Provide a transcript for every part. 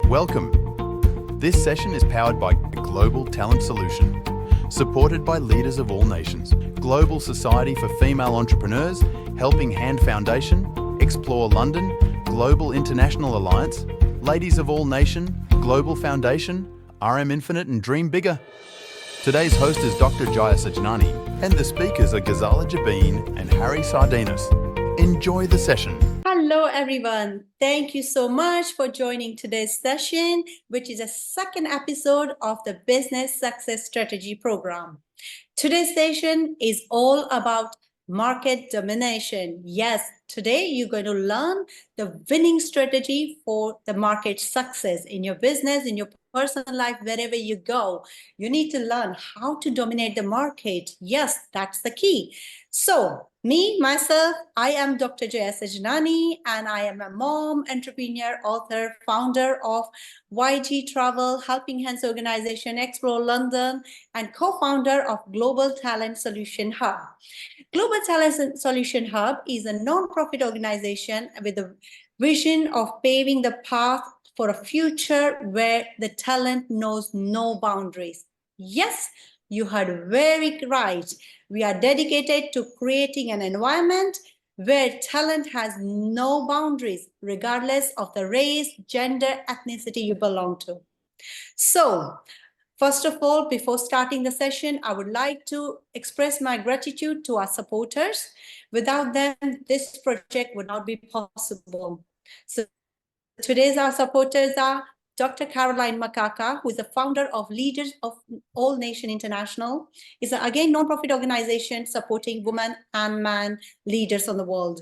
Welcome. This session is powered by Global Talent Solution, supported by leaders of all nations. Global Society for Female Entrepreneurs, Helping Hand Foundation, Explore London, Global International Alliance, Ladies of All Nation, Global Foundation, RM Infinite and Dream Bigger. Today's host is Dr. Jaya Sajnani, and the speakers are Ghazala, Jabeen and Harry Sardinas. Enjoy the session. Hello, everyone. Thank you so much for joining today's session, which is a second episode of the Business Success Strategy Program. Today's session is all about market domination. Yes, today you're going to learn the winning strategy for the market success in your business, in your personal life, wherever you go. You need to learn how to dominate the market. Yes, that's the key. So, myself, I am Dr. Jaya Sajnani, and I am a mom, entrepreneur, author, founder of YG Travel, Helping Hands Organization, Explore London, and co-founder of Global Talent Solution Hub. Global Talent Solution Hub is a non-profit organization with a vision of paving the path for a future where the talent knows no boundaries. Yes, you heard very right. We are dedicated to creating an environment where talent has no boundaries, regardless of the race, gender, ethnicity you belong to. So, first of all, before starting the session, I would like to express my gratitude to our supporters. Without them, this project would not be possible. So today's our supporters are Dr. Caroline Makaka, who is the founder of Leaders of All Nation International. It's again non-profit organization supporting women and men leaders on the world.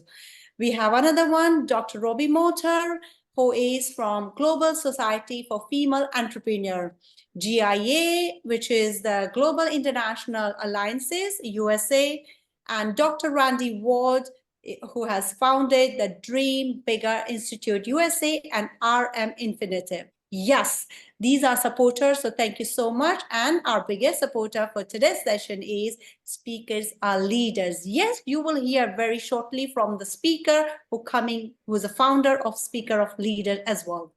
We have another one, Dr. Robbie Motor, who is from Global Society for Female Entrepreneur, GIA, which is the Global International Alliances, USA, and Dr. Randy Ward, who has founded the Dream Bigger Institute USA and RM Infinitive. Yes, these are supporters, so thank you so much. And our biggest supporter for today's session is Speakers Are Leaders. Yes, you will hear very shortly from the speaker who is a founder of Speaker of Leaders as well.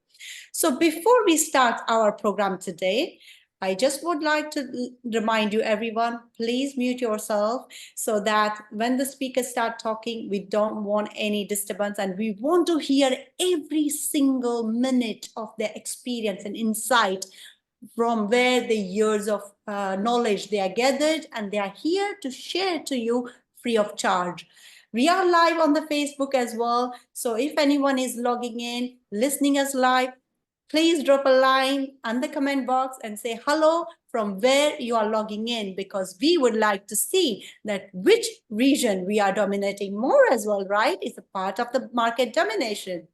So before we start our program today, I just would like to remind you, everyone, please mute yourself so that when the speakers start talking, we don't want any disturbance, and we want to hear every single minute of their experience and insight from where the years of knowledge they are gathered, and they are here to share to you free of charge. We are live on the Facebook as well. So if anyone is logging in, listening us live, please drop a line on the comment box and say hello from where you are logging in, because we would like to see that which region we are dominating more as well, right? It's a part of the market domination.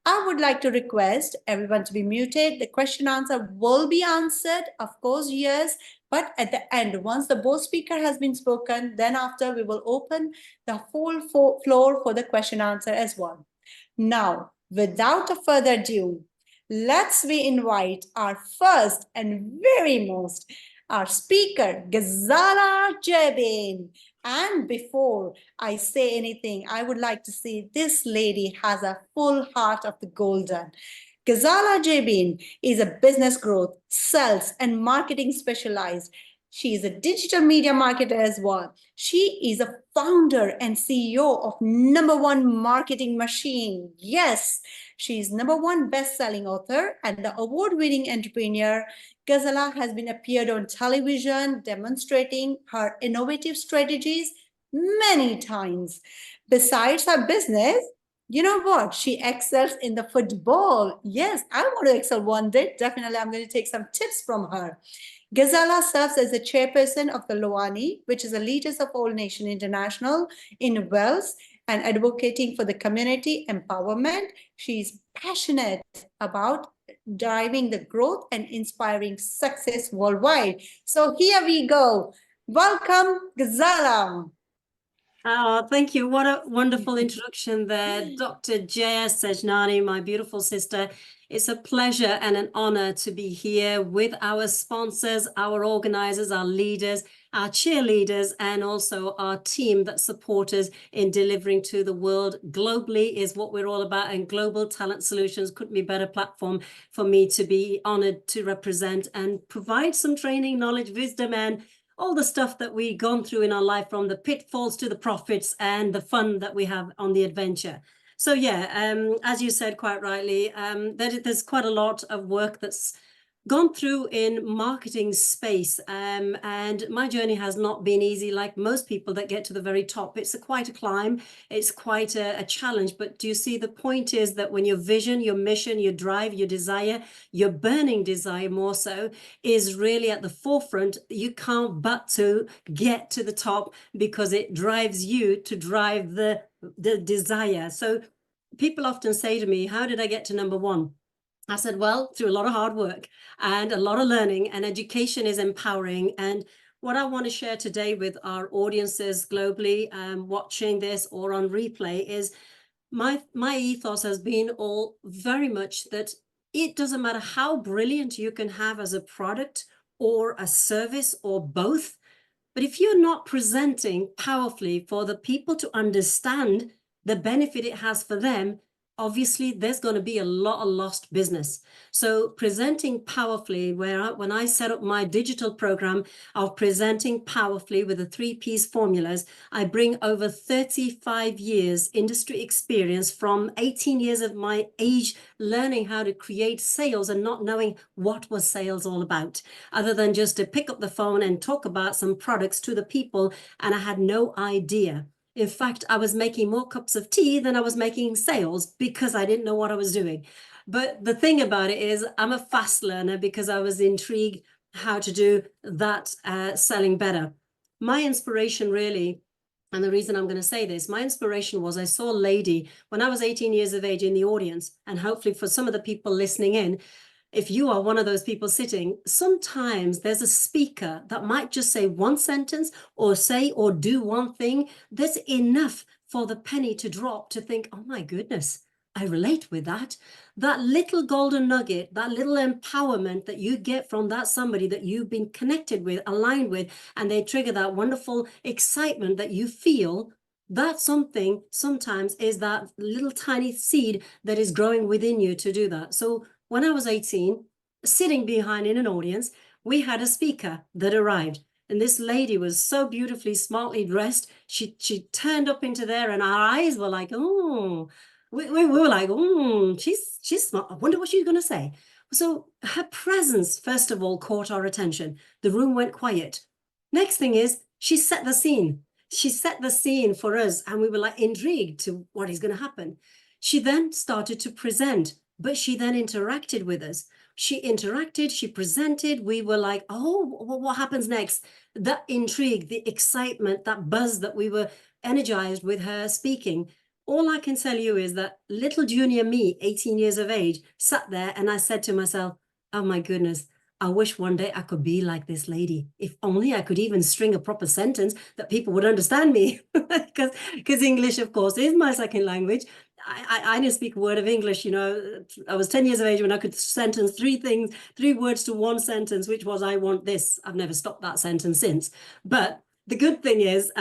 I would like to request everyone to be muted. The question answer will be answered, of course, yes. But at the end, once the both speaker has been spoken, then after we will open the whole floor for the question answer as well. Now, without a further ado, let's invite our first and very most, our speaker, Ghazala Jabeen. And before I say anything, I would like to say this lady has a full heart of the golden. Ghazala Jabeen is a business growth, sales, and marketing specialized. She is a digital media marketer as well. She is a founder and CEO of #1 Marketing Machine. Yes, she is #1 best-selling author and the award-winning entrepreneur. Ghazala has been appeared on television demonstrating her innovative strategies many times. Besides her business, you know what? She excels in the football. Yes, I want to excel one day. Definitely, I'm going to take some tips from her. Ghazala serves as the chairperson of the Loani, which is the Leaders of All Nation International in Wales, and advocating for the community empowerment. She is passionate about driving the growth and inspiring success worldwide. So here we go. Welcome, Ghazala. Oh, thank you. What a wonderful introduction there, Dr. Jaya Sajnani, my beautiful sister. It's a pleasure and an honor to be here with our sponsors, our organizers, our leaders, our cheerleaders, and also our team that support us in delivering to the world globally is what we're all about. And Global Talent Solutions couldn't be a better platform for me to be honored to represent and provide some training, knowledge, wisdom, and all the stuff that we've gone through in our life, from the pitfalls to the profits and the fun that we have on the adventure. So yeah, as you said quite rightly, there's quite a lot of work that's gone through in marketing space, and my journey has not been easy. Like most people that get to the very top, it's quite a climb, it's quite a challenge. But do you see, the point is that when your vision, your mission, your drive, your desire, your burning desire more so, is really at the forefront, you can't but to get to the top, because it drives you to drive the desire. So people often say to me, how did I get to number one? I said, well, through a lot of hard work and a lot of learning, and education is empowering. And what I want to share today with our audiences globally, watching this or on replay, is my ethos has been all very much that it doesn't matter how brilliant you can have as a product or a service or both, but if you're not presenting powerfully for the people to understand the benefit it has for them, obviously there's going to be a lot of lost business. So presenting powerfully, when I set up my digital program of presenting powerfully with the 3 Ps formulas, I bring over 35 years industry experience, from 18 years of my age learning how to create sales and not knowing what was sales all about, other than just to pick up the phone and talk about some products to the people, and I had no idea. In fact, I was making more cups of tea than I was making sales, because I didn't know what I was doing. But the thing about it is, I'm a fast learner, because I was intrigued how to do that selling better. My inspiration really, and the reason I'm going to say this, my inspiration was, I saw a lady when I was 18 years of age in the audience, and hopefully for some of the people listening in, if you are one of those people sitting, sometimes there's a speaker that might just say one sentence or say or do one thing that's enough for the penny to drop, to think, oh my goodness, I relate with that. That little golden nugget, that little empowerment that you get from that somebody that you've been connected with, aligned with, and they trigger that wonderful excitement that you feel. That something sometimes is that little tiny seed that is growing within you to do that. So when I was 18, sitting behind in an audience, we had a speaker that arrived. And this lady was so beautifully, smartly dressed. She turned up into there, and our eyes were like, oh, we were like, oh, she's smart. I wonder what she's going to say. So her presence, first of all, caught our attention. The room went quiet. Next thing is, she set the scene. She set the scene for us, and we were like intrigued to what is going to happen. She then started to present, but she then interacted with us. She interacted, she presented. We were like, oh, what happens next? That intrigue, the excitement, that buzz that we were energized with her speaking. All I can tell you is that little junior me, 18 years of age, sat there, and I said to myself, oh my goodness, I wish one day I could be like this lady. If only I could even string a proper sentence that people would understand me. Because English, of course, is my second language. I didn't speak a word of English, you know. I was 10 years of age when I could sentence 3 words to one sentence, which was, I want this. I've never stopped that sentence since. But the good thing is,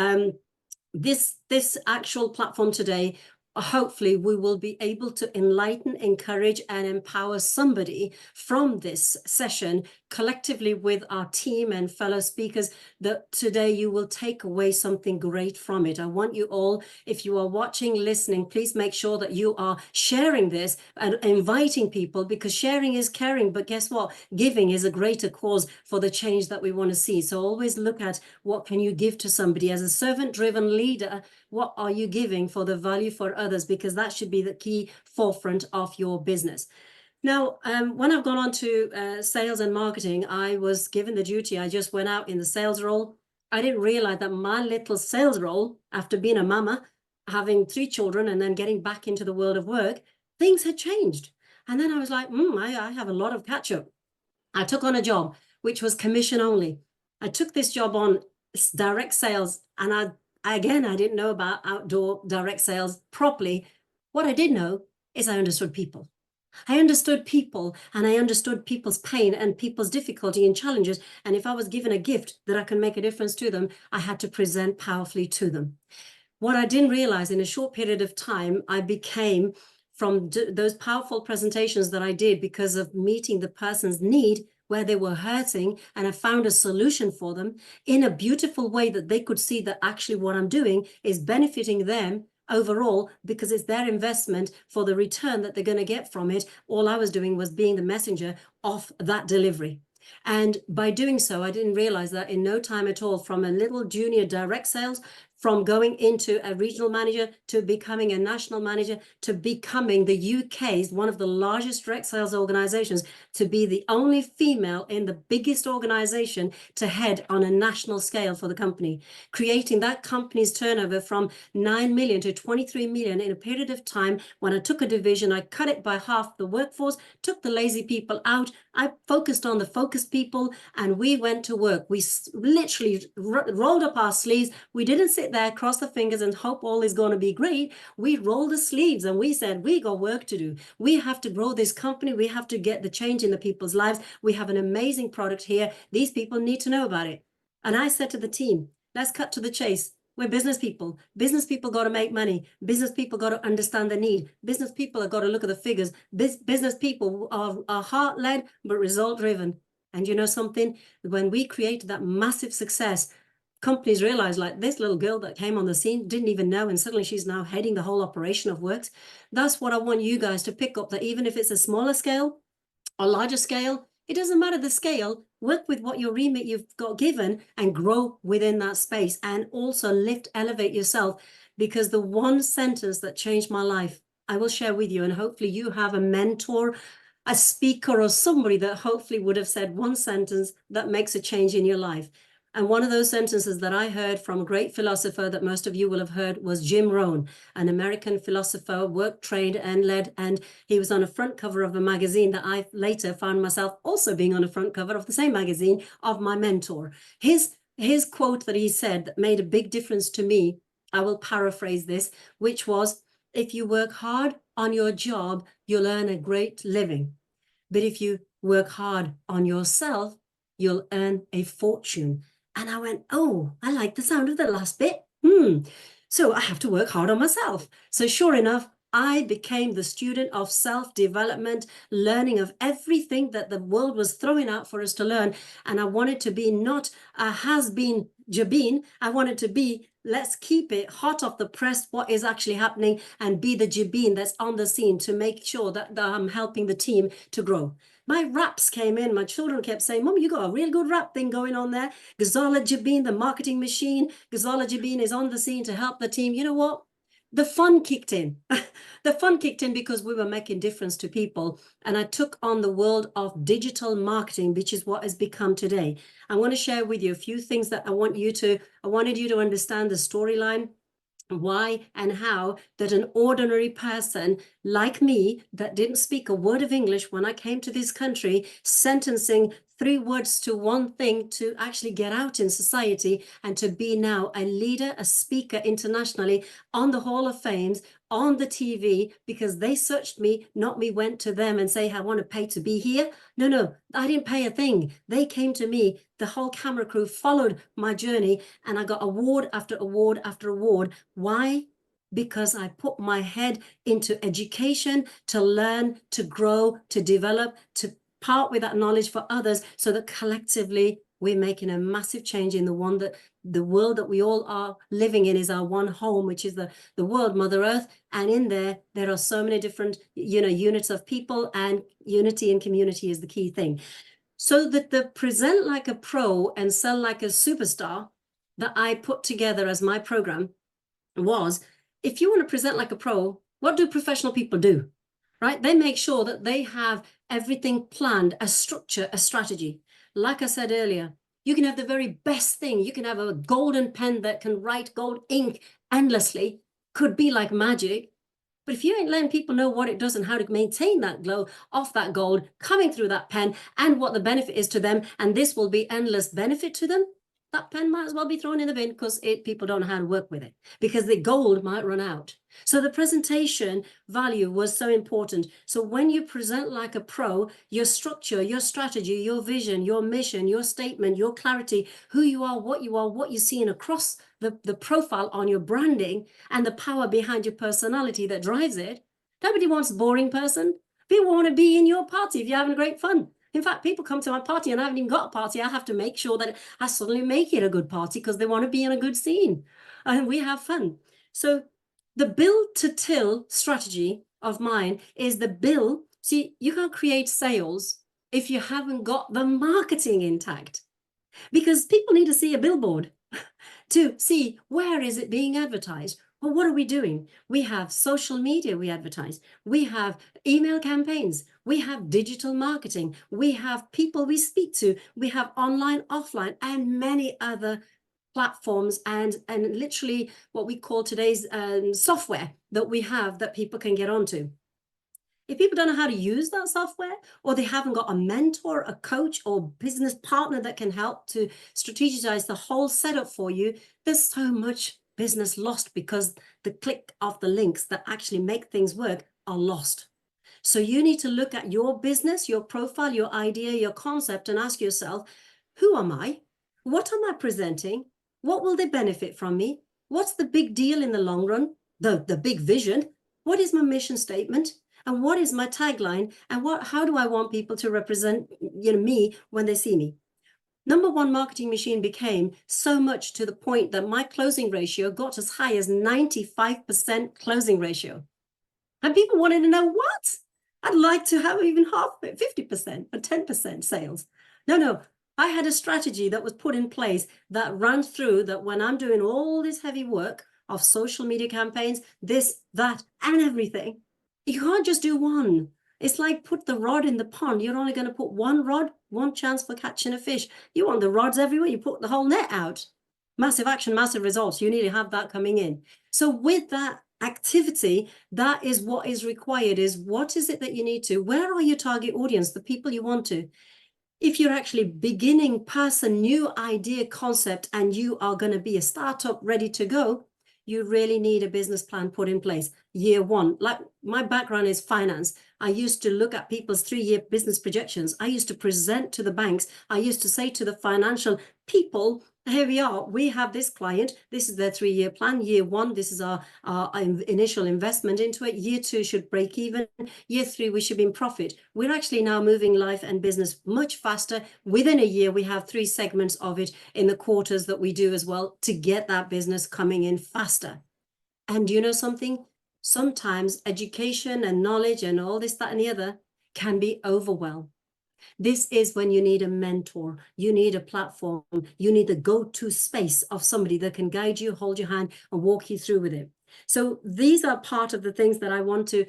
this actual platform today, hopefully we will be able to enlighten, encourage, and empower somebody from this session collectively with our team and fellow speakers, that today you will take away something great from it. I want you all, if you are watching, listening, please make sure that you are sharing this and inviting people, because sharing is caring. But guess what? Giving is a greater cause for the change that we want to see. So always look at what can you give to somebody. As a servant-driven leader, what are you giving for the value for others? Because that should be the key forefront of your business. Now, when I've gone on to sales and marketing, I was given the duty. I just went out in the sales role. I didn't realize that my little sales role, after being a mama, having 3 children, and then getting back into the world of work, things had changed. And then I was like, I have a lot of catch up. I took on a job which was commission only. I took this job on direct sales, and I didn't know about outdoor direct sales properly. What I did know is I understood people. I understood people, and I understood people's pain and people's difficulty and challenges. And if I was given a gift that I can make a difference to them, I had to present powerfully to them. What I didn't realize, in a short period of time, I became, from those powerful presentations that I did because of meeting the person's need where they were hurting, and I found a solution for them in a beautiful way that they could see that actually what I'm doing is benefiting them overall, because it's their investment for the return that they're going to get from it. All I was doing was being the messenger of that delivery. And by doing so, I didn't realize that in no time at all, from a little junior direct sales, from going into a regional manager to becoming a national manager, to becoming the UK's one of the largest direct sales organizations, to be the only female in the biggest organization to head on a national scale for the company, creating that company's turnover from 9 million to 23 million in a period of time. When I took a division, I cut it by half the workforce, took the lazy people out, I focused on the focused people, and we went to work. We literally rolled up our sleeves. We didn't sit there, cross the fingers and hope all is going to be great. We rolled the sleeves and we said, we got work to do. We have to grow this company. We have to get the change in the people's lives. We have an amazing product here. These people need to know about it. And I said to the team, let's cut to the chase. We're business people. Business people got to make money. Business people got to understand the need. Business people have got to look at the figures. Business people are heart-led, but result-driven. And you know something? When we created that massive success, companies realized, like, this little girl that came on the scene didn't even know, and suddenly she's now heading the whole operation of Works. That's what I want you guys to pick up, that even if it's a smaller scale or larger scale, it doesn't matter the scale. Work with what your remit you've got given and grow within that space, and also elevate yourself. Because the one sentence that changed my life, I will share with you, and hopefully you have a mentor, a speaker, or somebody that hopefully would have said one sentence that makes a change in your life. And one of those sentences that I heard from a great philosopher that most of you will have heard was Jim Rohn, an American philosopher, worked, trained, and led. And he was on a front cover of a magazine that I later found myself also being on a front cover of the same magazine, of my mentor. His quote that he said that made a big difference to me, I will paraphrase this, which was, if you work hard on your job, you'll earn a great living. But if you work hard on yourself, you'll earn a fortune. And I went, oh, I like the sound of the last bit. So I have to work hard on myself. So sure enough, I became the student of self-development, learning of everything that the world was throwing out for us to learn. And I wanted to be not a has-been Jabeen. I wanted to be, let's keep it hot off the press, what is actually happening, and be the Jabeen that's on the scene to make sure that I'm helping the team to grow. My raps came in. My children kept saying, Mom, you got a real good rap thing going on there. Ghazala Jabeen, the marketing machine. Ghazala Jabeen is on the scene to help the team. You know what? The fun kicked in. The fun kicked in because we were making difference to people. And I took on the world of digital marketing, which is what has become today. I want to share with you a few things that I wanted you to understand the storyline, why and how that an ordinary person like me that didn't speak a word of English when I came to this country, sentencing 3 words to one thing to actually get out in society and to be now a leader, a speaker internationally on the Hall of Fames, on the TV, because they searched me, not me went to them and say, I want to pay to be here. No, I didn't pay a thing. They came to me. The whole camera crew followed my journey, and I got award after award after award. Why? Because I put my head into education, to learn, to grow, to develop, to part with that knowledge for others, so that collectively we're making a massive change in the world that we all are living in is our one home, which is the world, Mother Earth. And in there are so many different, units of people, and unity and community is the key thing. So that the present like a pro and sell like a superstar that I put together as my program was, if you want to present like a pro, what do professional people do? Right? They make sure that they have everything planned, a structure, a strategy. Like I said earlier, you can have the very best thing. You can have a golden pen that can write gold ink endlessly, could be like magic. But if you ain't letting people know what it does and how to maintain that glow off that gold coming through that pen and what the benefit is to them, and this will be endless benefit to them, that pen might as well be thrown in the bin because people don't know how to work with it, because the gold might run out. So the presentation value was so important. So when you present like a pro, your structure, your strategy, your vision, your mission, your statement, your clarity, who you are, what you're seeing across the profile on your branding, and the power behind your personality that drives it. Nobody wants a boring person. People want to be in your party if you're having great fun. In fact, people come to my party and I haven't even got a party. I have to make sure that I suddenly make it a good party because they want to be in a good scene and we have fun. So the build to till strategy of mine is the build. See, you can't create sales if you haven't got the marketing intact, because people need to see a billboard to see where is it being advertised. Well, what are we doing? We have social media we advertise. We have email campaigns. We have digital marketing. We have people we speak to. We have online, offline, and many other platforms and literally what we call today's software that we have that people can get onto. If people don't know how to use that software, or they haven't got a mentor, a coach, or business partner that can help to strategize the whole setup for you, there's so much business lost because the click of the links that actually make things work are lost. So you need to look at your business, your profile, your idea, your concept, and ask yourself, who am I? What am I presenting? What will they benefit from me? What's the big deal in the long run? The big vision? What is my mission statement? And what is my tagline? And how do I want people to represent me when they see me? Number one marketing machine became so much to the point that my closing ratio got as high as 95% closing ratio. And people wanted to know, what? I'd like to have even half of it, 50% or 10% sales. No, I had a strategy that was put in place that ran through that when I'm doing all this heavy work of social media campaigns, this, that, and everything, you can't just do one. It's like put the rod in the pond. You're only going to put one rod, one chance for catching a fish. You want the rods everywhere. You put the whole net out. Massive action, massive results. You need to have that coming in. So with that activity, that is what is required, is what is it that you need to? Where are your target audience, the people you want to? If you're actually beginning person, new idea, concept, and you are going to be a startup ready to go, you really need a business plan put in place. Year one, like my background is finance. I used to look at people's 3-year business projections. I used to present to the banks. I used to say to the financial people, here we are, we have this client, this is their 3-year plan. Year one, this is our initial investment into it. Year two should break even. Year three, we should be in profit. We're actually now moving life and business much faster. Within a year, we have 3 segments of it in the quarters that we do as well to get that business coming in faster. And you know something? Sometimes education and knowledge and all this, that, and the other can be overwhelmed. This is when you need a mentor, you need a platform, you need the go-to space of somebody that can guide you, hold your hand, and walk you through with it. So these are part of the things that I want to,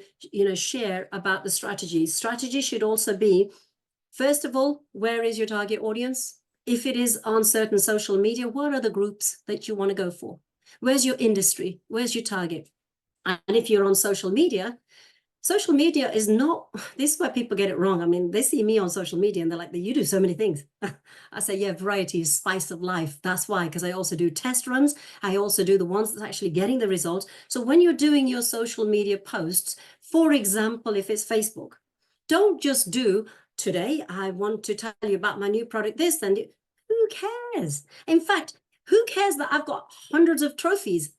share about the strategy. Strategy should also be, first of all, where is your target audience? If it is on certain social media, what are the groups that you want to go for? Where's your industry? Where's your target? And if you're on social media is not, this is where people get it wrong. I mean, they see me on social media and they're like, you do so many things. I say, yeah, variety is spice of life. That's why, because I also do test runs. I also do the ones that's actually getting the results. So when you're doing your social media posts, for example, if it's Facebook, don't just do, today, I want to tell you about my new product, this, and who cares? In fact, who cares that I've got hundreds of trophies?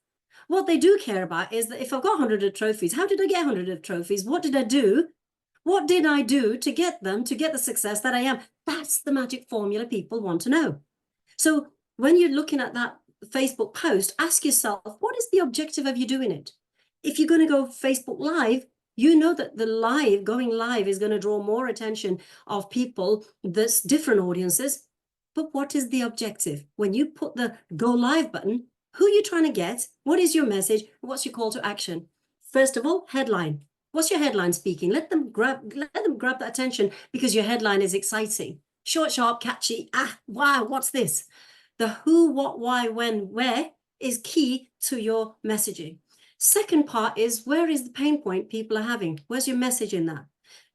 What they do care about is that if I've got 100 of trophies, how did I get 100 of trophies? What did I do? What did I do to get them, to get the success that I am? That's the magic formula people want to know. So when you're looking at that Facebook post, ask yourself, what is the objective of you doing it? If you're going to go Facebook Live, you know that going live is going to draw more attention of people, that's different audiences. But what is the objective? When you put the go live button, who are you trying to get? What is your message? What's your call to action? First of all, headline. What's your headline speaking? Let them grab that attention because your headline is exciting. Short, sharp, catchy. Wow, what's this? The who, what, why, when, where is key to your messaging. Second part is, where is the pain point people are having? Where's your message in that?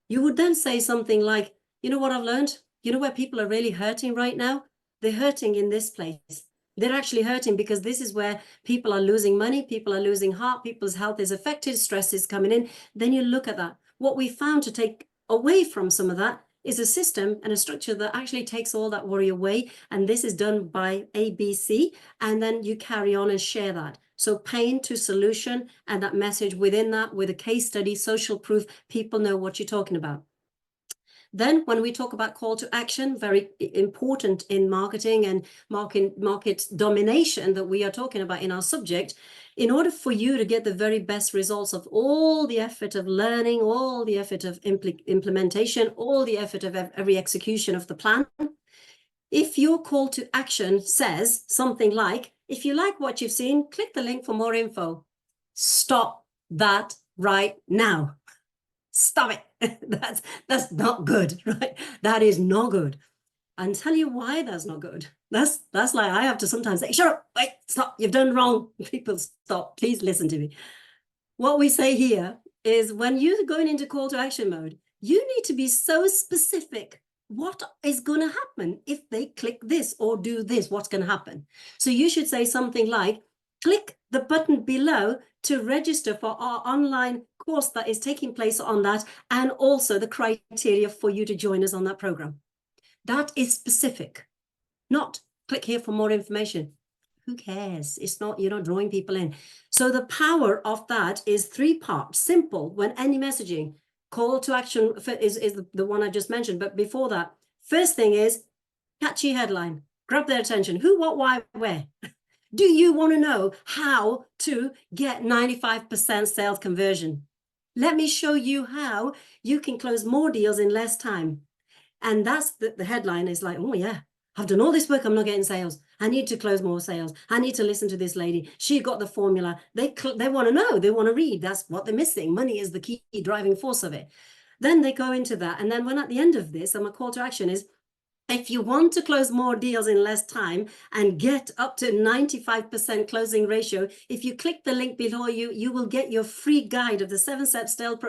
You would then say something like, you know what I've learned? You know where people are really hurting right now? they're hurting in this place. They're actually hurting because this is where people are losing money, people are losing heart, people's health is affected, stress is coming in. Then you look at that. What we found to take away from some of that is a system and a structure that actually takes all that worry away. And this is done by ABC, and then you carry on and share that. So pain to solution, and that message within that with a case study, social proof, people know what you're talking about. Then when we talk about call to action, very important in marketing and market domination that we are talking about in our subject, in order for you to get the very best results of all the effort of learning, all the effort of implementation, all the effort of every execution of the plan, if your call to action says something like, if you like what you've seen, click the link for more info. Stop that right now. Stop it. That's not good, right? That is not good. And tell you why that's not good. That's like I have to sometimes say, shut up, wait, stop, you've done wrong. People, stop, please listen to me. What we say here is when you're going into call to action mode, you need to be so specific. What is going to happen if they click this or do this? What's going to happen? So you should say something like, click the button below to register for our online course that is taking place on that, and also the criteria for you to join us on that program. That is specific, not click here for more information. Who cares? It's not, you're not drawing people in. So the power of that is 3 parts, simple when any messaging. Call to action is the one I just mentioned. But before that, first thing is catchy headline, grab their attention. Who, what, why, where? Do you want to know how to get 95% sales conversion? Let me show you how you can close more deals in less time. And that's the headline is like, oh yeah, I've done all this work, I'm not getting sales. I need to close more sales. I need to listen to this lady. She got the formula. They want to know, they want to read. That's what they're missing. Money is the key driving force of it. Then they go into that. And then when at the end of this, and my call to action is, if you want to close more deals in less time and get up to 95% closing ratio, if you click the link below you will get your free guide of the 7-step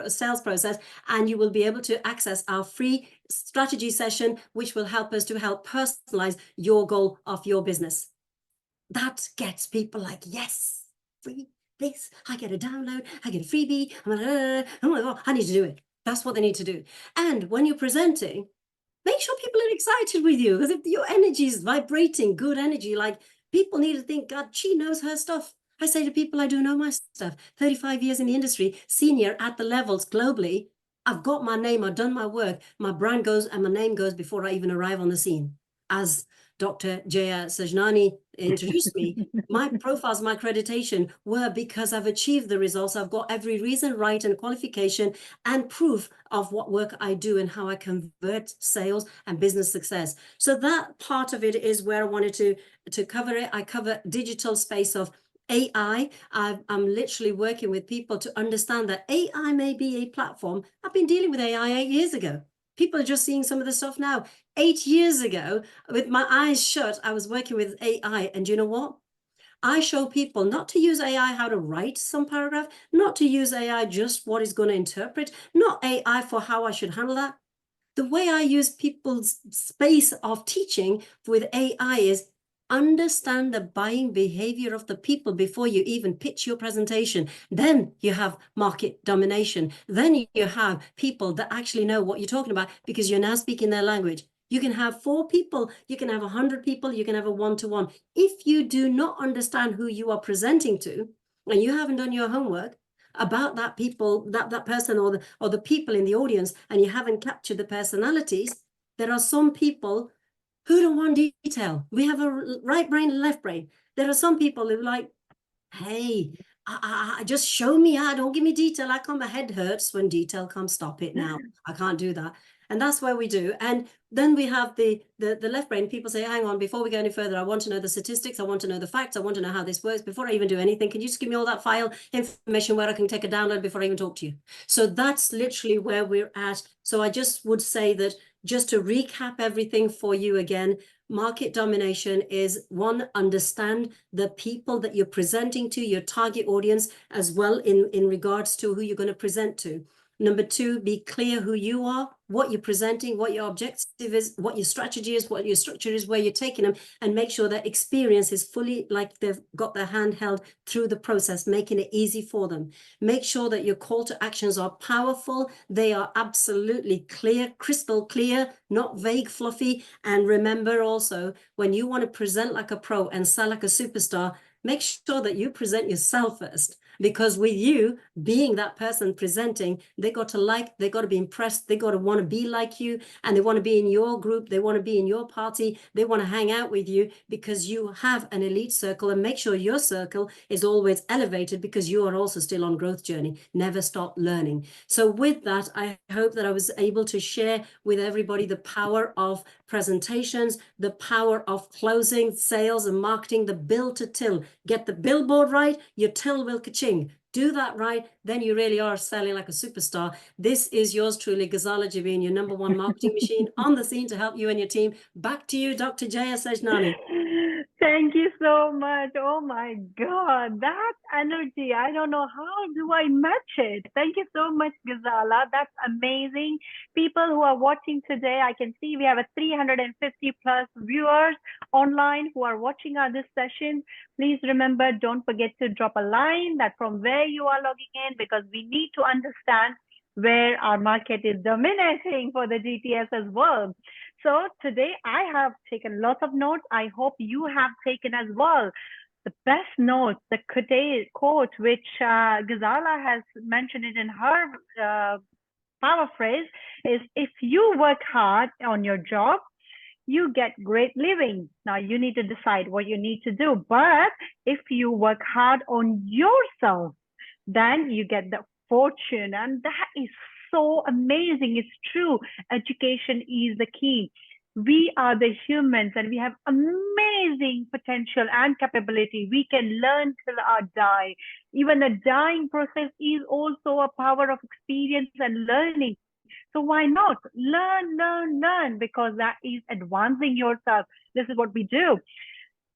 sales process, and you will be able to access our free strategy session, which will help us to help personalize your goal of your business. That gets people like, yes, free this, I get a download, I get a freebie, oh my God, I need to do it. That's what they need to do. And when you're presenting, make sure people are excited with you, because if your energy is vibrating, good energy, like people need to think, God, she knows her stuff. I say to people, I do know my stuff. 35 years in the industry, senior at the levels globally. I've got my name, I've done my work. My brand goes and my name goes before I even arrive on the scene. As Dr. Jaya Sajnani introduced me, my profiles, my accreditation were because I've achieved the results. I've got every reason, right, and qualification and proof of what work I do and how I convert sales and business success. So that part of it is where I wanted to cover it. I cover digital space of AI. I'm literally working with people to understand that AI may be a platform. I've been dealing with AI 8 years ago. People are just seeing some of the stuff now. 8 years ago, with my eyes shut, I was working with AI. And you know what? I show people not to use AI how to write some paragraph, not to use AI just what is going to interpret, not AI for how I should handle that. The way I use people's space of teaching with AI is understand the buying behavior of the people before you even pitch your presentation. Then you have market domination. Then you have people that actually know what you're talking about because you're now speaking their language. You can have 4 people, you can have 100 people, you can have a one-to-one. If you do not understand who you are presenting to, and you haven't done your homework about that people, that person or the people in the audience, and you haven't captured the personalities, there are some people who don't want detail. We have a right brain and left brain. There are some people who are like, hey, I just show me, don't give me detail. My head hurts when detail comes. Stop it now. I can't do that. And that's where we do. And then we have the left brain. People say, hang on, before we go any further, I want to know the statistics. I want to know the facts. I want to know how this works. Before I even do anything, can you just give me all that file information where I can take a download before I even talk to you? So that's literally where we're at. So I just would say that, just to recap everything for you again, market domination is 1, understand the people that you're presenting to, your target audience, as well in regards to who you're going to present to. Number two, be clear who you are, what you're presenting, what your objective is, what your strategy is, what your structure is, where you're taking them, and make sure that experience is fully like they've got their hand held through the process, making it easy for them. Make sure that your call to actions are powerful. They are absolutely clear, crystal clear, not vague, fluffy. And remember also, when you want to present like a pro and sell like a superstar, make sure that you present yourself first. Because with you being that person presenting, they got to like, they got to be impressed, they got to want to be like you, and they want to be in your group, they want to be in your party, they want to hang out with you because you have an elite circle. And make sure your circle is always elevated because you are also still on growth journey. Never stop learning. So with that, I hope that I was able to share with everybody the power of presentations, the power of closing, sales and marketing, the bill to till. Get the billboard right, your till will ka-ching. Do that right, then you really are selling like a superstar. This is yours truly, Ghazala Jabeen, your number one marketing machine on the scene to help you and your team. Back to you, Dr. Jaya Sajnani. Thank you so much. Oh my God, that energy. I don't know how do I match it. Thank you so much, Ghazala. That's amazing. People who are watching today, I can see we have a 350 plus viewers online who are watching our this session. Please remember, don't forget to drop a line that from where you are logging in, because we need to understand where our market is dominating for the GTS as well. So today I have taken lots of notes. I hope you have taken as well. The best notes, the quote which Ghazala has mentioned it in her power phrase is, if you work hard on your job, you get great living. Now you need to decide what you need to do. But if you work hard on yourself, then you get the fortune. And that is so amazing. It's true. Education is the key. We are the humans and we have amazing potential and capability. We can learn till our die. Even the dying process is also a power of experience and learning. So why not learn, because that is advancing yourself. This is what we do.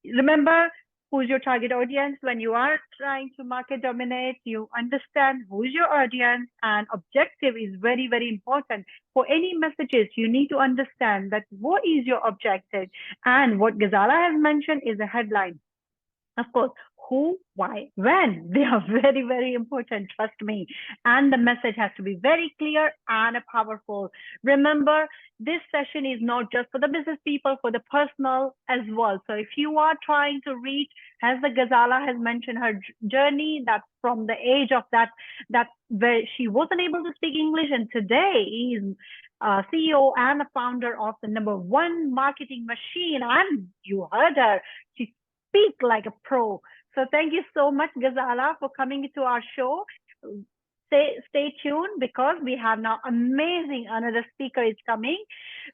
Remember, who's your target audience? When you are trying to market dominate, you understand who's your audience, and objective is very, very important. For any messages, you need to understand that what is your objective. And what Ghazala has mentioned is a headline. Of course, who, why, when, they are very, very important, trust me. And the message has to be very clear and powerful. Remember, this session is not just for the business people, for the personal as well. So if you are trying to reach, as the Ghazala has mentioned, her journey, that from the age of that where she wasn't able to speak English, and today is CEO and a founder of the #1 marketing machine. And you heard her, she speak like a pro. So thank you so much, Ghazala, for coming to our show. Stay tuned, because we have now amazing another speaker is coming.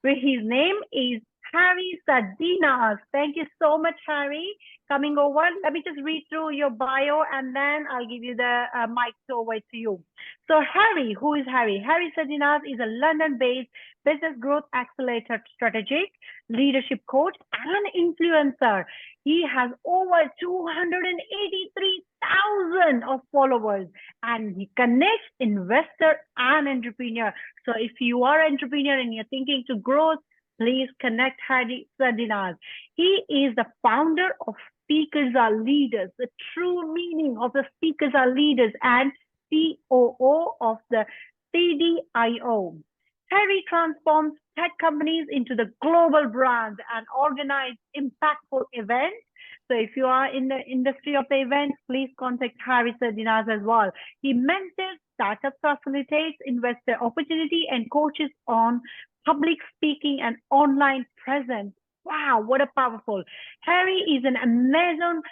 His name is Harry Sardinas. Thank you so much, Harry, coming over. Let me just read through your bio and then I'll give you the mic over to you. So Harry, who is Harry? Harry Sardinas is a London-based business growth accelerator, strategic leadership coach and influencer. He has over 283,000 of followers, and he connects investor and entrepreneur. So if you are an entrepreneur and you're thinking to grow, please connect Harry Sardinas. He is the founder of Speakers Are Leaders, the true meaning of the Speakers Are Leaders, and COO of the CDIO. Harry transforms tech companies into the global brands and organize impactful events. So if you are in the industry of the event, please contact Harry Sardinas as well. He mentors startups, facilitates investor opportunity, and coaches on public speaking and online presence. Wow, what a powerful. Harry is an Amazon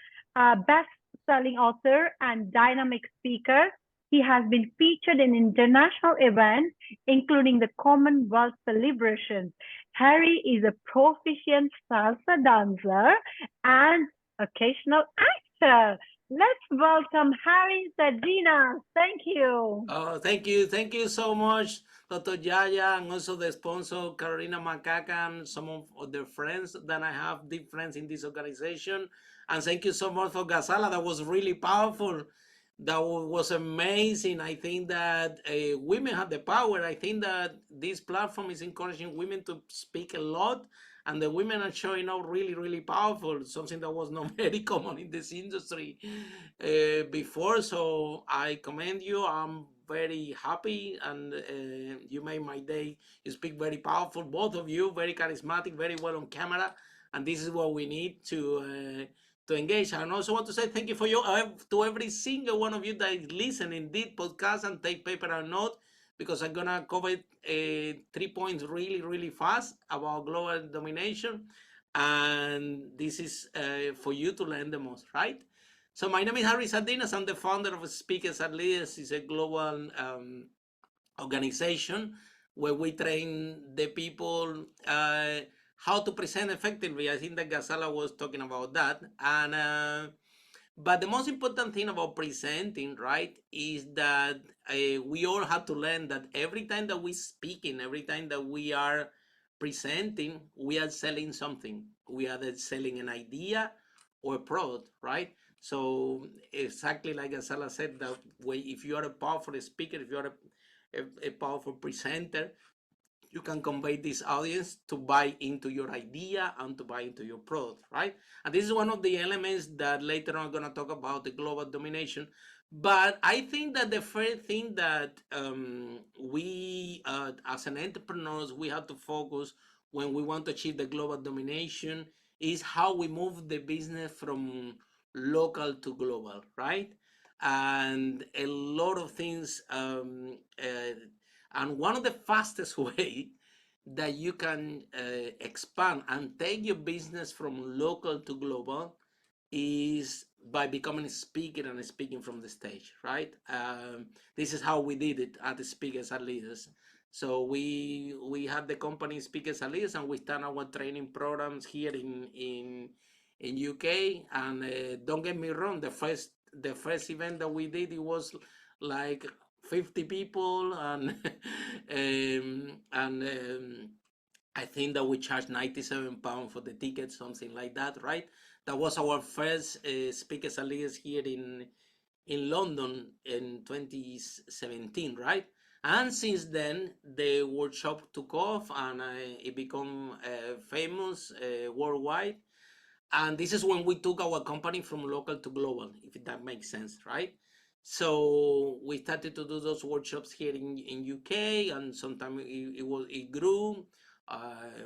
best-selling author and dynamic speaker. He has been featured in international events, including the Commonwealth celebrations. Harry is a proficient salsa dancer and occasional actor. Let's welcome Harry Sardinas. Thank you. Oh, thank you. Thank you so much, Dr. Jaya, and also the sponsor, Carolina Macaca, and some of the friends that I have, deep friends in this organization. And thank you so much for Ghazala. That was really powerful. That was amazing. I think that women have the power. I think that this platform is encouraging women to speak a lot, and the women are showing up really, really powerful, something that was not very common in this industry before. So I commend you. I'm very happy, and you made my day. You speak very powerful, both of you, very charismatic, very well on camera, and this is what we need to engage. And I also want to say thank you for your to every single one of you that is listening this podcast and take paper and note, because I'm gonna cover 3 points really, really fast about global domination, and this is for you to learn the most, right? So my name is Harry Sardinas. I'm the founder of Speakers and Leaders. It's a global organization where we train the people how to present effectively. I think that Ghazala was talking about that. And but the most important thing about presenting, right, is that we all have to learn that every time that we speaking, every time that we are presenting, we are selling something. We are selling an idea or a product, right? So exactly like Ghazala said, that way, if you are a powerful speaker, if you are a powerful presenter, you can convey this audience to buy into your idea and to buy into your product, right? And this is one of the elements that later on I'm going to talk about, the global domination. But I think that the first thing that we, as an entrepreneurs, we have to focus when we want to achieve the global domination is how we move the business from local to global, right? And a lot of things and one of the fastest way that you can expand and take your business from local to global is by becoming a speaker and speaking from the stage, right? This is how we did it at the Speakers and Leaders. So we had the company Speakers and Leaders, and we start our training programs here in UK. And don't get me wrong, the first event that we did, it was like 50 people, and I think that we charged £97 for the ticket, something like that, right? That was our first Speakers and Leaders here in London in 2017, right? And since then, the workshop took off, and it became famous worldwide. And this is when we took our company from local to global, if that makes sense, right? So we started to do those workshops here in UK, and sometimes it grew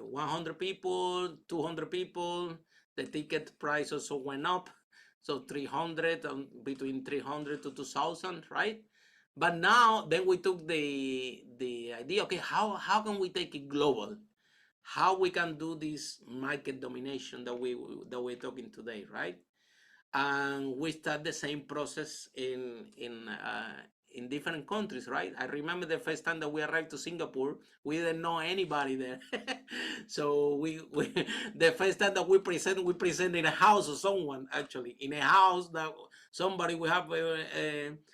100 people, 200 people. The ticket price also went up, so 300, between 300 to 2,000, right? But now then we took the idea, okay, how can we take it global? How we can do this market domination that we're talking today, right? And we start the same process in different countries, right? I remember the first time that we arrived to Singapore, we didn't know anybody there. So we the first time that we present in a house of someone, actually in a house that somebody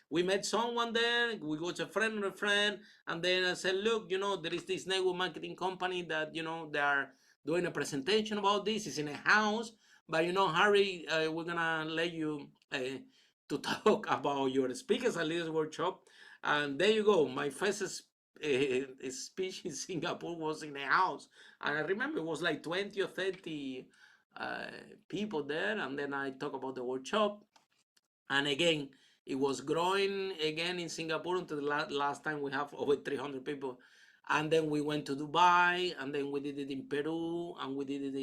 we met someone there. We got a friend of a friend, and then I said, look, there is this network marketing company that they are doing a presentation about this. It's in a house. But Harry, we're gonna let you to talk about your Speakers and Leaders workshop, and there you go. My first speech in Singapore was in a house, and I remember it was like 20 or 30 people there, and then I talk about the workshop, and again it was growing again in Singapore until the last time we have over 300 people. And then we went to Dubai, and then we did it in Peru, and we did it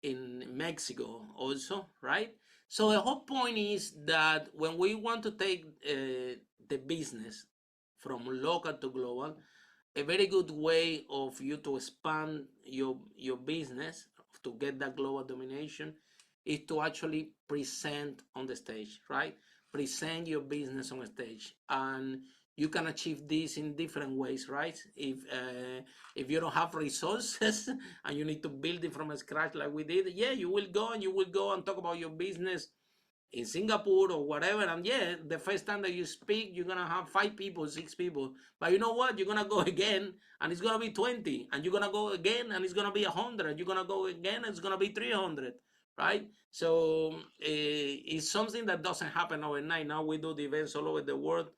in Mexico also, right? So the whole point is that when we want to take the business from local to global, a very good way of you to expand your business to get that global domination is to actually present on the stage, right? Present your business on a stage, and you can achieve this in different ways, right? If you don't have resources and you need to build it from scratch like we did, yeah, you will go and talk about your business in Singapore or whatever. And yeah, the first time that you speak, you're gonna have 5 people, 6 people. But you know what? You're gonna go again, and it's gonna be 20, and you're gonna go again, and it's gonna be 100. You're gonna go again, and it's gonna be 300, right? So it's something that doesn't happen overnight. Now we do the events all over the world,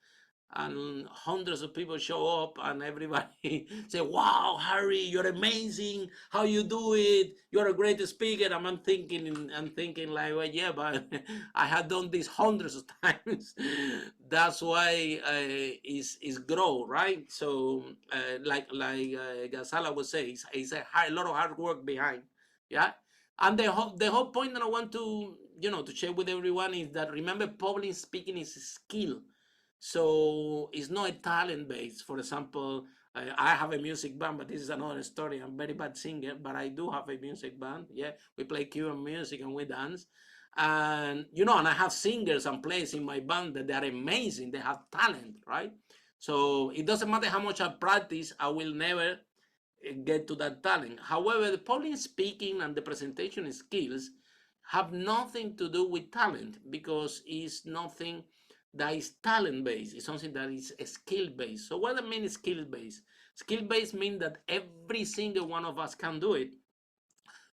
and hundreds of people show up, and everybody say, wow, Harry, you're amazing, how you do it, you're a great speaker. And I'm thinking like, well, yeah, but I had done this hundreds of times. That's why it's grow, right? So like Ghazala would say, it's a lot of hard work behind. Yeah. And the whole point that I want to to share with everyone is that, remember, public speaking is a skill. So it's not a talent base. For example, I have a music band, but this is another story. I'm a very bad singer, but I do have a music band. Yeah, we play Cuban music and we dance. And and I have singers and players in my band that they are amazing. They have talent, right? So it doesn't matter how much I practice, I will never get to that talent. However, the public speaking and the presentation skills have nothing to do with talent, because it's nothing that is talent based. It's something that is skill based. So what I mean is skill based. Skill based means that every single one of us can do it.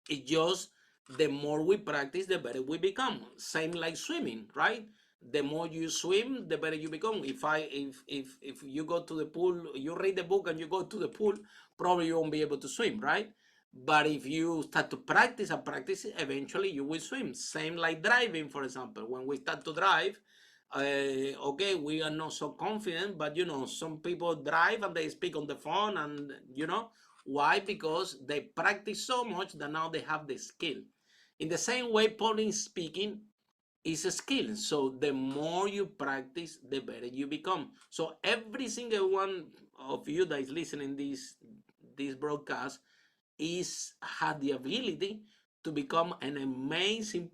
It's just the more we practice, the better we become. Same like swimming, right? The more you swim, the better you become. If you go to the pool, you read the book and you go to the pool, probably you won't be able to swim, right? But if you start to practice and practice, eventually you will swim. Same like driving, for example. When we start to drive, okay, we are not so confident, but some people drive and they speak on the phone, and why? Because they practice so much that now they have the skill. In the same way, public speaking is a skill. So the more you practice, the better you become. So every single one of you that is listening this broadcast had the ability to become an amazing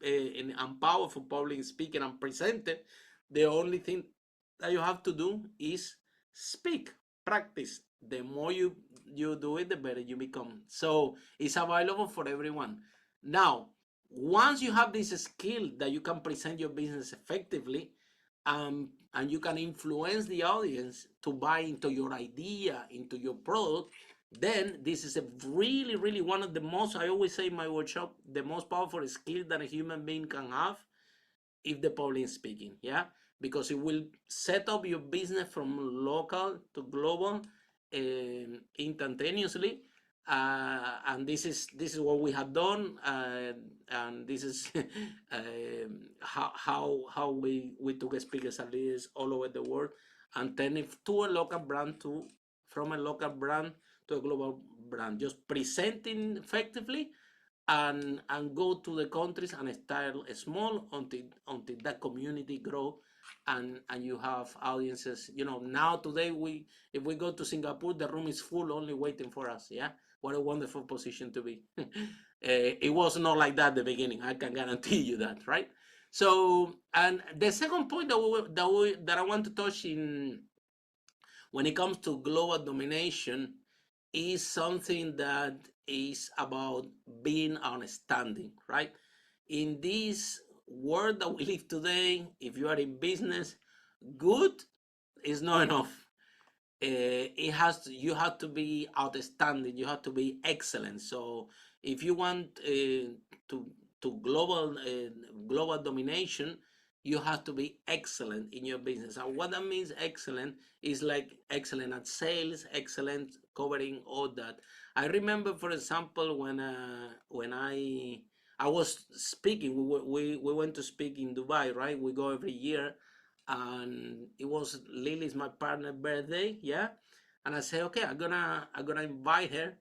and powerful public speaker and presenter. The only thing that you have to do is speak, practice. The more you do it, the better you become. So it's available for everyone. Now, once you have this skill that you can present your business effectively, and you can influence the audience to buy into your idea, into your product, then this is a really, really one of the most, I always say in my workshop, the most powerful skill that a human being can have if the public speaking. Yeah, because it will set up your business from local to global instantaneously. And this is what we have done, and this is how we took speakers and leaders all over the world and turn it to a local brand, from a local brand to a global brand, just presenting effectively, and go to the countries and start small until that community grow, and you have audiences. Now today, if we go to Singapore, the room is full, only waiting for us. Yeah, what a wonderful position to be. It was not like that at the beginning, I can guarantee you that, right? So, and the second point that I want to touch in, when it comes to global domination, is something that is about being understanding, right? In this world that we live today, if you are in business, good is not enough. You have to be outstanding. You have to be excellent. So if you want to global domination, you have to be excellent in your business. And what that means, excellent, is like excellent at sales, excellent covering all that. I remember, for example, when I was speaking, we went to speak in Dubai, right? We go every year, and it was Lily's, my partner, birthday. Yeah, and I said, okay, I'm gonna invite her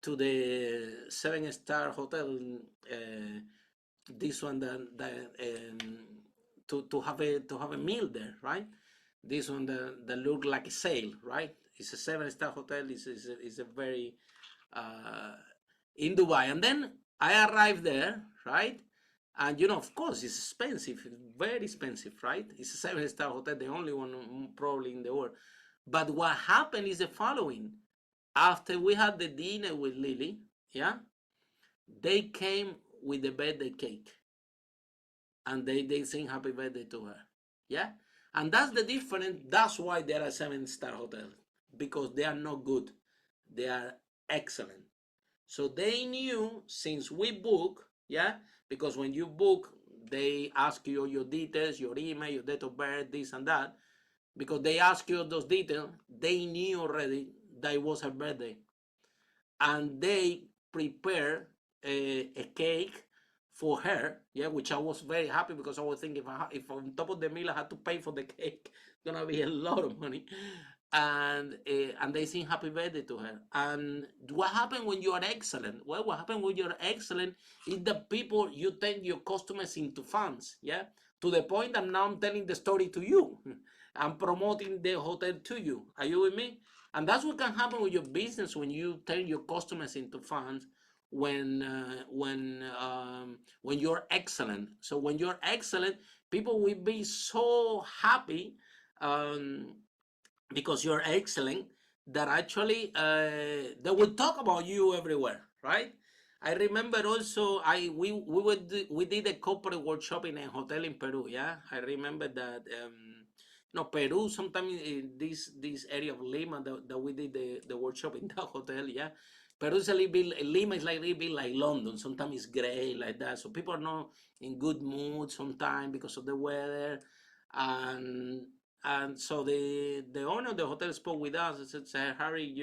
to the 7-star hotel. This one to have a meal there, right? This one that looked like a sale, right? It's a 7-star hotel. It's a very in Dubai. And then I arrived there, right? And of course, it's expensive, very expensive, right? It's a 7-star hotel, the only one probably in the world. But what happened is the following: after we had the dinner with Lily, yeah, they came with the birthday cake, and they sing happy birthday to her, yeah. And that's the difference. That's why they are a 7-star hotel, because they are not good, they are excellent. So they knew, since we book, Yeah, because when you book, they ask you your details, your email, your date of birth, this and that. Because they ask you those details, they knew already that it was her birthday, and they prepare a cake for her. Yeah, which I was very happy because I was thinking if on top of the meal I had to pay for the cake, it's gonna be a lot of money. And they sing happy birthday to her. And what happened when you are excellent? Well, what happened when you're excellent is that people, you turn your customers into fans. Yeah, to the point that now I'm telling the story to you. I'm promoting the hotel to you. Are you with me? And that's what can happen with your business when you turn your customers into fans. When you're excellent. So when you're excellent, people will be so happy, um, because you're excellent, that actually they will talk about you everywhere, right? I remember also we did a corporate workshop in a hotel in Peru. Yeah, I remember that. Peru. Sometimes in this area of Lima that we did the workshop in that hotel. Yeah, Peru is a little bit. Lima is like a little bit like London. Sometimes it's gray like that, so people are not in good mood sometimes because of the weather. And so the owner of the hotel spoke with us and said, Harry,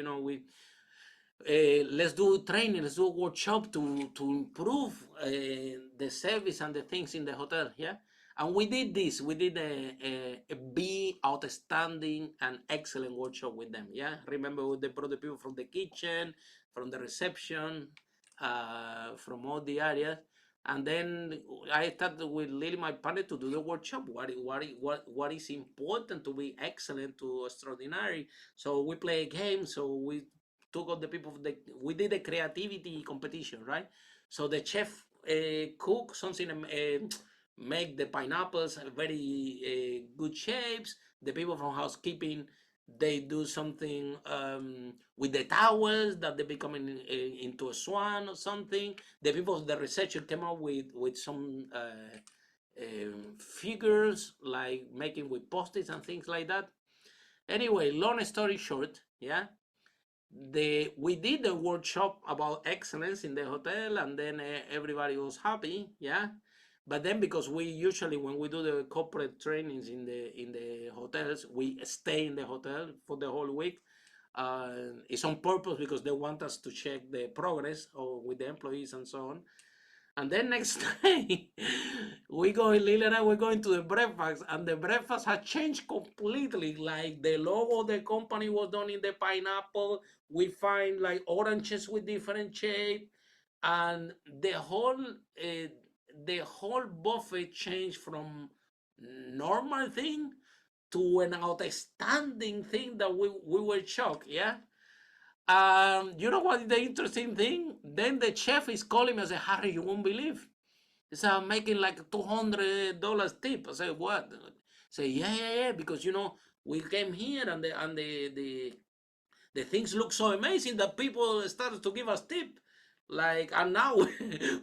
let's do training, let's do a workshop to improve the service and the things in the hotel. Yeah. And we did this. We did a be outstanding and excellent workshop with them. Yeah. Remember, they brought the people from the kitchen, from the reception, from all the areas. And then I started with Lily, my partner, to do the workshop. What is important to be excellent to extraordinary? So we play a game. So we took all the people. We did a creativity competition, right? So the chef cook something, make the pineapples very good shapes. The people from housekeeping, they do something with the towels that they become into a swan or something. The people of the researcher came up with some figures, like making with post-its and things like that. Anyway, long story short, yeah, we did the workshop about excellence in the hotel, and then everybody was happy. Yeah, but then, because we usually, when we do the corporate trainings in the hotels, we stay in the hotel for the whole week. It's on purpose because they want us to check the progress or with the employees and so on. And then next day, Lily and I, we're going to the breakfast, and the breakfast had changed completely. Like, the logo of the company was done in the pineapple. We find like oranges with different shape, and the whole buffet changed from normal thing to an outstanding thing that we were shocked. Yeah. You know what is the interesting thing? Then the chef is calling me and say, Harry, you won't believe. He said, I'm making like $200 tip. I said, what? Say, yeah, because we came here, and the things look so amazing that people started to give us tip. Like, and now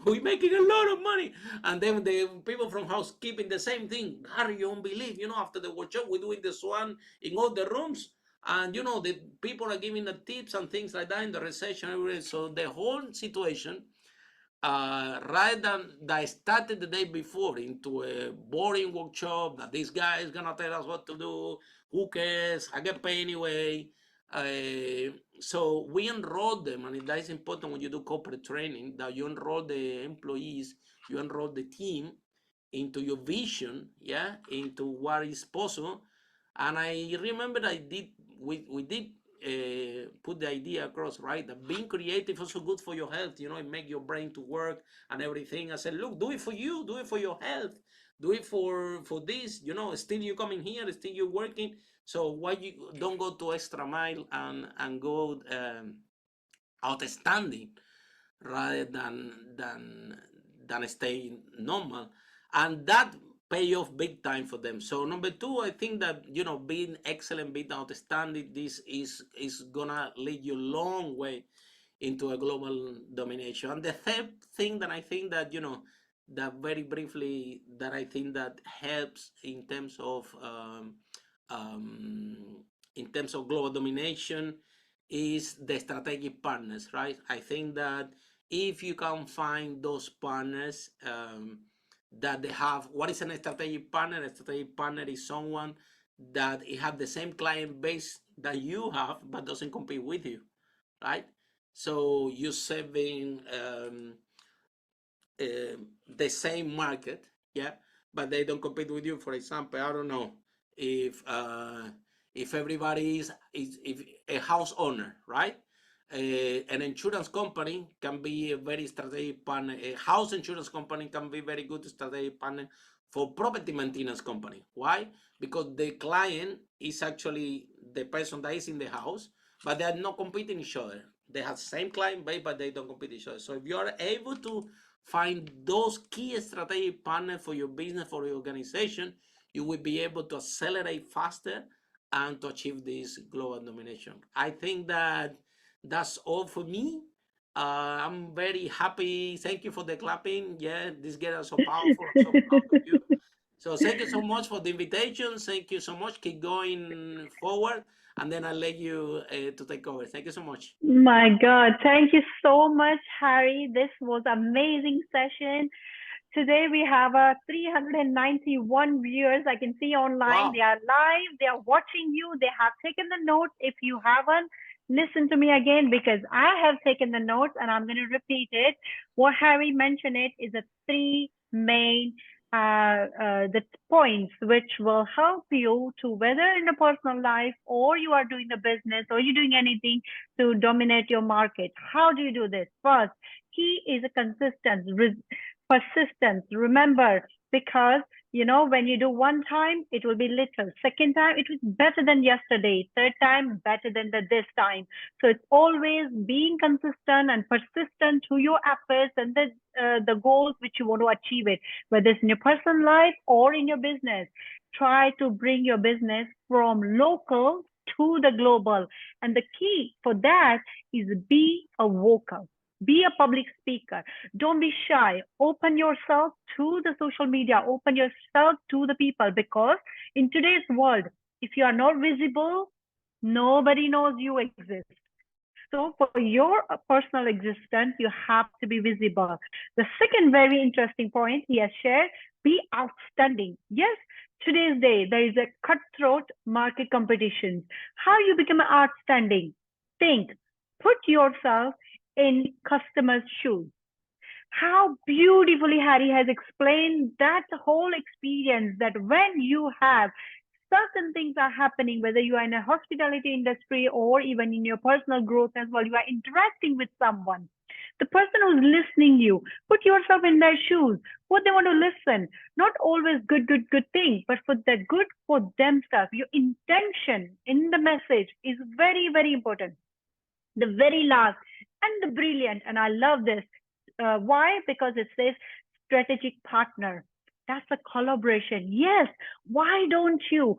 we're making a lot of money. And then the people from housekeeping, the same thing. Harry, you won't believe, after the workshop, we're doing the swan in all the rooms. And the people are giving the tips and things like that in the reception. Everywhere. So the whole situation, rather than that started the day before into a boring workshop that this guy is gonna tell us what to do, who cares, I get paid anyway. So we enroll them, and that is important when you do corporate training, that you enroll the employees, you enroll the team into your vision, yeah, into what is possible. And I remember we did put the idea across, right? That being creative also good for your health. It make your brain to work and everything. I said, look, do it for you, do it for your health, do it for this. Still you coming here, still you working. So why you don't go to extra mile and go outstanding, rather than stay normal, and that pay off big time for them. So number two, I think that being excellent, being outstanding, this is gonna lead you a long way into a global domination. And the third thing that I think that that very briefly, that I think that helps in terms of global domination, is the strategic partners, right? I think that if you can find those partners that they have. What is a strategic partner? A strategic partner is someone that it have the same client base that you have, but doesn't compete with you, right? So you're serving the same market, yeah, but they don't compete with you. For example, I don't know if everybody is if a house owner, right? An insurance company can be a very strategic partner. A house insurance company can be very good strategic partner for property maintenance company. Why? Because the client is actually the person that is in the house, but they are not competing each other. They have same client base, but they don't compete each other. So if you are able to find those key strategic partners for your business, for your organization, you will be able to accelerate faster and to achieve this global domination. I think that that's all for me. I'm very happy. Thank you for the clapping. Yeah, this girl is so powerful. I'm so proud of you. So thank you so much for the invitation. Thank you so much. Keep going forward, and then I'll let you to take over. Thank you so much. My God, thank you so much, Harry. This was amazing session. Today we have 391 viewers. I can see online. Wow. They are live. They are watching you. They have taken the notes. If you haven't, listen to me again because I have taken the notes and I'm going to repeat it. What Harry mentioned it is the three main the points which will help you to, whether in the personal life or you are doing the business or you're doing anything to dominate your market. How do you do this? First, key is a persistence. Remember, because when you do one time, it will be little. Second time, it was better than yesterday. Third time, better than this time. So it's always being consistent and persistent to your efforts and the goals which you want to achieve it, whether it's in your personal life or in your business. Try to bring your business from local to the global. And the key for that is be a vocal. Be a public speaker. Don't be shy. Open yourself to the social media. Open yourself to the people, because in today's world, if you are not visible, nobody knows you exist. So for your personal existence, you have to be visible. The second very interesting point he has shared, be outstanding. Yes, today's day, there is a cutthroat market competition. How you become outstanding? Think, put yourself in customers' shoes. How beautifully Harry has explained that whole experience, that when you have certain things are happening, whether you are in a hospitality industry or even in your personal growth as well, you are interacting with someone. The person who's listening you, put yourself in their shoes. What they want to listen, not always good things, but for the good for themselves. Your intention in the message is very, very important. The very last and the brilliant, and I love this. Why? Because it says strategic partner. That's a collaboration. Yes. Why don't you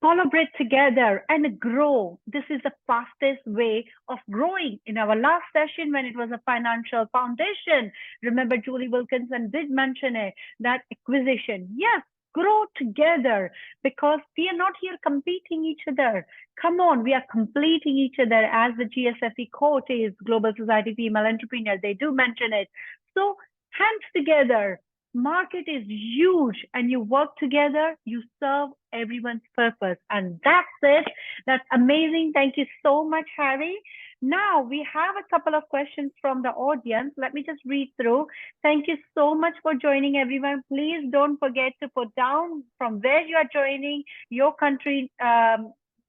collaborate together and grow? This is the fastest way of growing. In our last session, when it was a financial foundation, remember Julie Wilkinson did mention it, that acquisition. Yes, grow together, because we are not here competing each other. Come on, we are completing each other, as the GSFE quote is, Global Society Female Entrepreneur. They do mention it. So hands together. Market is huge, and you work together, you serve everyone's purpose. And that's it. That's amazing. Thank you so much, Harry. Now we have a couple of questions from the audience. Let me just read through. Thank you so much for joining, everyone. Please don't forget to put down from where you are joining, your country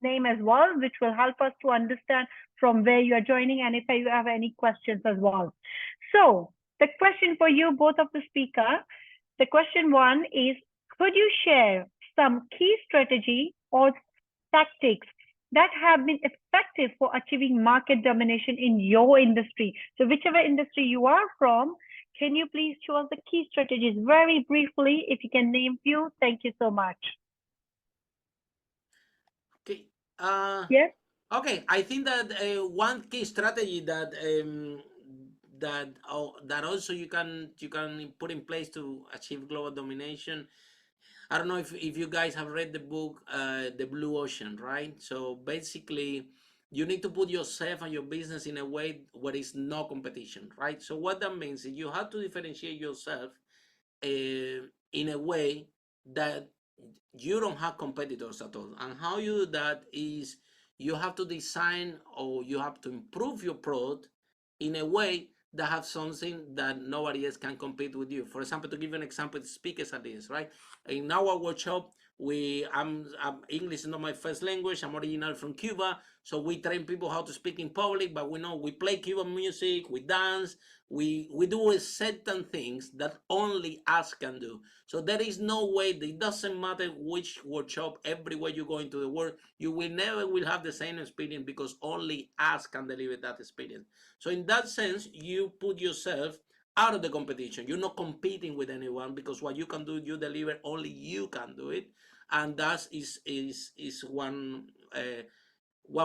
name as well, which will help us to understand from where you are joining, and if you have any questions as well. So the question for you, both of the speaker, the question one is, could you share some key strategy or tactics that have been effective for achieving market domination in your industry? So whichever industry you are from, can you please show us the key strategies very briefly? If you can name few, thank you so much. Okay. Yes. Okay. I think that one key strategy that also you can put in place to achieve global domination. I don't know if you guys have read the book The Blue Ocean, right? So basically, you need to put yourself and your business in a way where it's no competition, right? So what that means is you have to differentiate yourself in a way that you don't have competitors at all. And how you do that is you have to design or you have to improve your product in a way that have something that nobody else can compete with you. For example, to give you an example, speakers at this, right? In our workshop, I'm English is not my first language. I'm original from Cuba, so we train people how to speak in public. But we know we play Cuban music, we dance, we do certain things that only us can do. So there is no way. It doesn't matter which workshop. Everywhere you go into the world, you will never will have the same experience because only us can deliver that experience. So in that sense, you put yourself out of the competition. You're not competing with anyone because what you can do, you deliver. Only you can do it, and that is one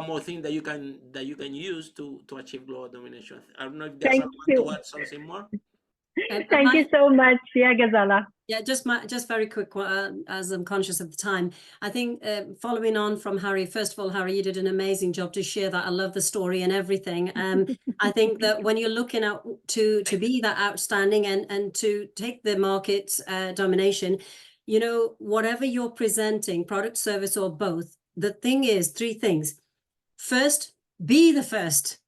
more thing that you can use to achieve global domination. I don't know if Ghazala Thank you. want to add something more. Thank you so much. Yeah, Ghazala. Yeah, just very quick, as I'm conscious of the time. I think following on from Harry, first of all, Harry, you did an amazing job to share that. I love the story and everything. I think that when you're looking out to be that outstanding and to take the market domination, you know, whatever you're presenting, product, service, or both, the thing is 3 things. First, be the first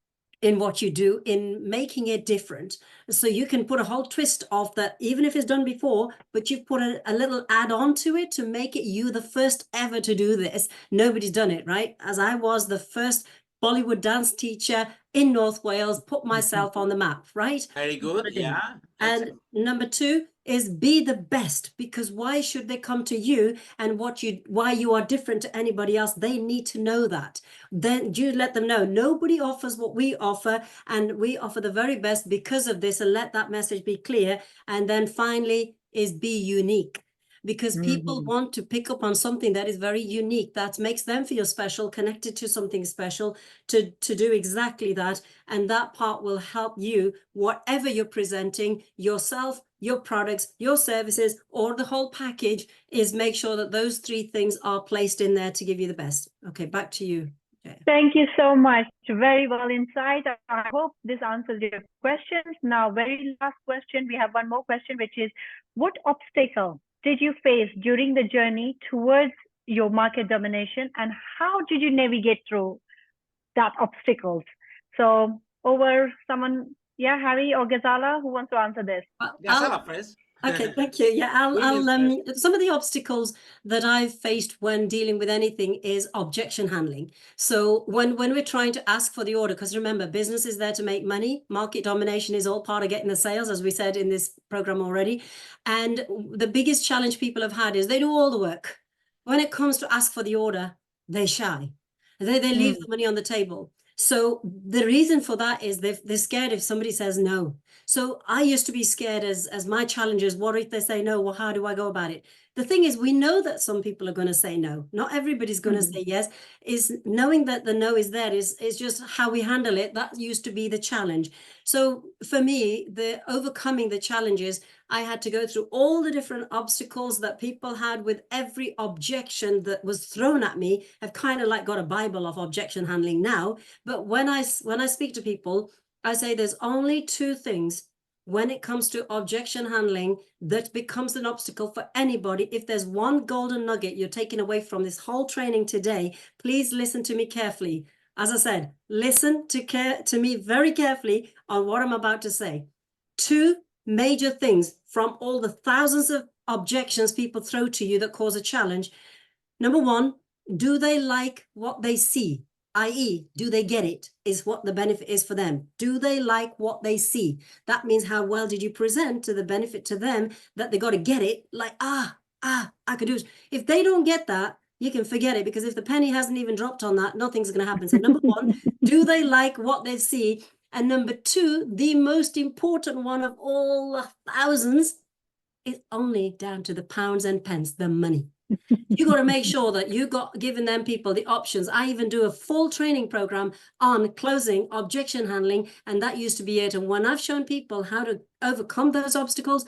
in what you do, in making it different. So you can put a whole twist of that, even if it's done before, but you've put a little add on to it to make it you the first ever to do this. Nobody's done it, right? As I was the first Bollywood dance teacher in North Wales, put myself on the map, right? Very good. Yeah. And number 2 is be the best, because why should they come to you and why you are different to anybody else? They need to know that. Then you let them know nobody offers what we offer, and we offer the very best because of this, and let that message be clear. And then finally is be unique, because people want to pick up on something that is very unique, that makes them feel special, connected to something special, to do exactly that. And that part will help you, whatever you're presenting, yourself, your products, your services, or the whole package, is make sure that those 3 things are placed in there to give you the best. Okay, back to you. Jaya. Thank you so much. Very well insight. I hope this answers your questions. Now, very last question. We have one more question, which is, what obstacle did you face during the journey towards your market domination, and how did you navigate through that obstacles? So over someone, yeah, Harry or Ghazala, who wants to answer this? Ghazala first. Okay, thank you. Yeah, I'll some of the obstacles that I've faced when dealing with anything is objection handling. So when we're trying to ask for the order, because remember, business is there to make money. Market domination is all part of getting the sales, as we said in this program already. And the biggest challenge people have had is they do all the work. When it comes to ask for the order, they're shy. They leave the money on the table. So the reason for that is they're scared if somebody says no. So I used to be scared as my challenges. What if they say no? Well, how do I go about it? The thing is, we know that some people are going to say no. Not everybody's going to say yes. Is knowing that the no is there is just how we handle it. That used to be the challenge. So for me, the overcoming the challenges, I had to go through all the different obstacles that people had with every objection that was thrown at me. I've kind of like got a Bible of objection handling now. But when I speak to people, I say there's only 2 things when it comes to objection handling that becomes an obstacle for anybody. If there's one golden nugget you're taking away from this whole training today, please listen to me carefully. As I said, listen to me very carefully on what I'm about to say. 2 major things from all the thousands of objections people throw to you that cause a challenge. Number 1, do they like what they see? I.e., do they get it, is what the benefit is for them. Do they like what they see? That means how well did you present to the benefit to them that they got to get it, like, I could do it. If they don't get that, you can forget it, because if the penny hasn't even dropped on that, nothing's going to happen. So number 1, do they like what they see? And number 2, the most important one of all the thousands, is only down to the pounds and pence, the money. You got to make sure that you got giving them people the options. I even do a full training program on closing, objection handling, and that used to be it. And when I've shown people how to overcome those obstacles,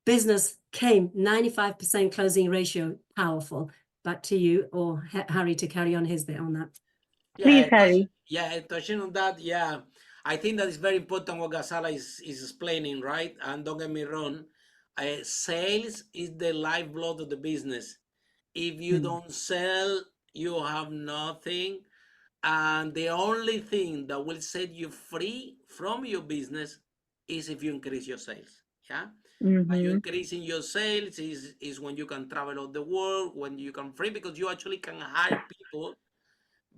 business came 95% closing ratio, powerful. Back to you, or Harry, to carry on his bit on that. Please, Harry. Touching on that, I think that is very important what Ghazala is explaining, right? And don't get me wrong, sales is the lifeblood of the business. If you don't sell, you have nothing. And the only thing that will set you free from your business is if you increase your sales. Yeah. And you increasing your sales is when you can travel all the world, when you can free, because you actually can hire people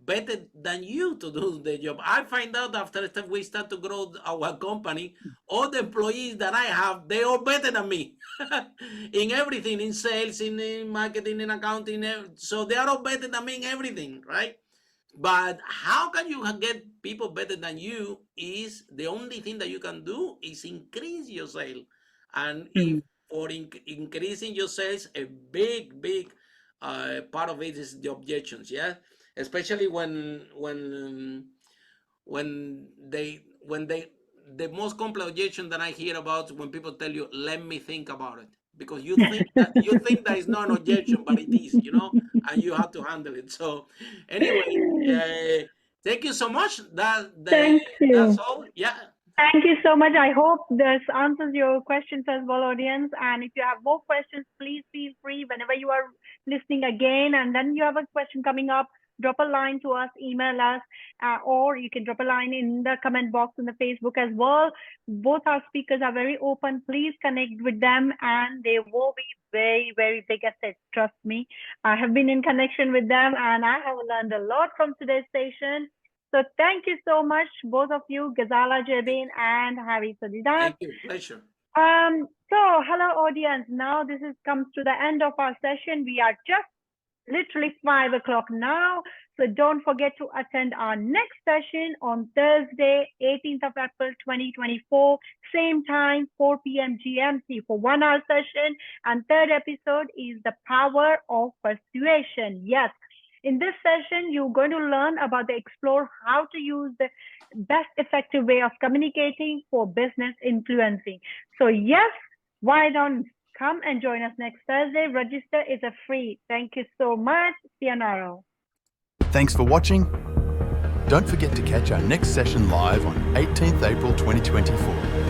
better than you to do the job. I find out after we start to grow our company, all the employees that I have, they are better than me in everything, in sales, in marketing, in accounting. So they are all better than me in everything, right? But how can you get people better than you? Is the only thing that you can do is increase your sale. And if for increasing your sales, a big part of it is the objections, yeah, especially when they the most complex objection that I hear about when people tell you, "Let me think about it," because you think that is not an objection, but it is, and you have to handle it. So, anyway, thank you so much. Thank That's you. all. Yeah. Thank you so much. I hope this answers your questions as well, audience. And if you have more questions, please feel free whenever you are listening again. And then you have a question coming up, drop a line to us, email us, or you can drop a line in the comment box in the Facebook as well. Both our speakers are very open. Please connect with them and they will be very big assets. Trust me. I have been in connection with them and I have learned a lot from today's session. So thank you so much, both of you, Ghazala, Jabeen, and Harry Sardinas. Thank you. Pleasure. So hello, audience. Now this comes to the end of our session. We are just literally 5 o'clock now. So don't forget to attend our next session on Thursday, 18th of April, 2024, same time, 4 p.m. GMT for 1 hour session. And third episode is the power of persuasion. Yes. In this session, you're going to learn about explore how to use the best effective way of communicating for business influencing. So yes, why don't come and join us next Thursday. Register is a free. Thank you so much. Sayonara. Thanks for watching. Don't forget to catch our next session live on 18th April 2024.